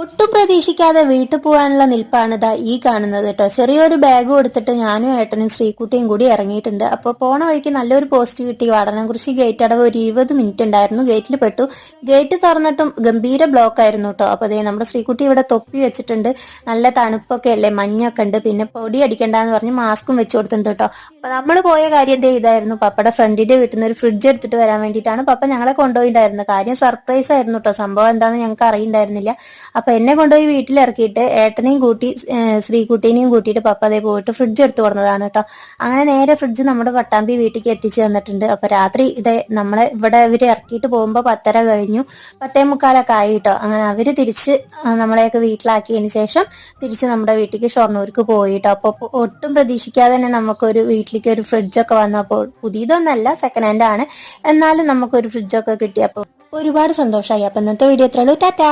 ഒട്ടും പ്രതീക്ഷിക്കാതെ വീട്ടിൽ പോകാനുള്ള നിൽപ്പാണ് ഇതാ ഈ കാണുന്നത് കേട്ടോ. ചെറിയൊരു ബാഗ് കൊടുത്തിട്ട് ഞാനും ഏട്ടനും ശ്രീകുട്ടിയും കൂടി ഇറങ്ങിയിട്ടുണ്ട്. അപ്പോൾ പോണ വഴിക്ക് നല്ലൊരു പോസ്റ്റ് കിട്ടി. വാടനംകുറിശി ഗേറ്റ് അടവ് ഒരു 20 മിനിറ്റ് ഉണ്ടായിരുന്നു. ഗേറ്റിൽ പെട്ടു. ഗേറ്റ് തുറന്നിട്ടും ഗംഭീര ബ്ലോക്ക് ആയിരുന്നു കേട്ടോ. അപ്പോൾ അതേ നമ്മുടെ ശ്രീകുട്ടി ഇവിടെ തൊപ്പി വെച്ചിട്ടുണ്ട്. നല്ല തണുപ്പൊക്കെ അല്ലേ, മഞ്ഞൊക്കെ ഉണ്ട്. പിന്നെ പൊടി അടിക്കണ്ടെന്ന് പറഞ്ഞ് മാസ്കും വെച്ച് കൊടുത്തിട്ടുണ്ട് കേട്ടോ. അപ്പോൾ നമ്മൾ പോയ കാര്യം എന്തേ ഇതായിരുന്നു. പപ്പയുടെ ഫ്രണ്ടിന്റെ വീട്ടിൽ നിന്ന് ഒരു ഫ്രിഡ്ജ് എടുത്തിട്ട് വരാൻ വേണ്ടിയിട്ടാണ് പപ്പ ഞങ്ങളെ കൊണ്ടുപോയിണ്ടായിരുന്നത്. കാര്യം സർപ്രൈസ് ആയിരുന്നു കേട്ടോ. സംഭവം എന്താണെന്ന് ഞങ്ങൾക്ക് അറിയണ്ടായിരുന്നില്ല. അപ്പൊ എന്നെ കൊണ്ടുപോയി വീട്ടിലിറക്കിയിട്ട് ഏട്ടനെയും കൂട്ടി ശ്രീകുട്ടീനെയും കൂട്ടിയിട്ട് പപ്പ അതേ പോയിട്ട് ഫ്രിഡ്ജ് എടുത്തു കൊടുത്തതാണ് കേട്ടോ. അങ്ങനെ നേരെ ഫ്രിഡ്ജ് നമ്മുടെ പട്ടാമ്പി വീട്ടിലേക്ക് എത്തിച്ചു തന്നിട്ടുണ്ട്. അപ്പൊ രാത്രി ഇതേ നമ്മളെ ഇവിടെ ഇവര് ഇറക്കിയിട്ട് പോകുമ്പോൾ 10:30 കഴിഞ്ഞു, 10:45 ആയി കേട്ടോ. അങ്ങനെ അവര് തിരിച്ച് നമ്മളെയൊക്കെ വീട്ടിലാക്കിയതിന് ശേഷം തിരിച്ച് നമ്മുടെ വീട്ടിലേക്ക് ഷൊർണൂർക്ക് പോയിട്ടോ. അപ്പൊ ഒട്ടും പ്രതീക്ഷിക്കാതെ തന്നെ നമുക്കൊരു വീട്ടിലേക്ക് ഒരു ഫ്രിഡ്ജൊക്കെ വന്നപ്പോൾ, പുതിയതൊന്നല്ല, സെക്കൻഡ് ഹാൻഡ് ആണ്, എന്നാലും നമുക്കൊരു ഫ്രിഡ്ജൊക്കെ കിട്ടിയപ്പോൾ ഒരുപാട് സന്തോഷമായി. അപ്പൊ ഇന്നത്തെ വീഡിയോ എത്രയുള്ളൂ. ടാറ്റാ.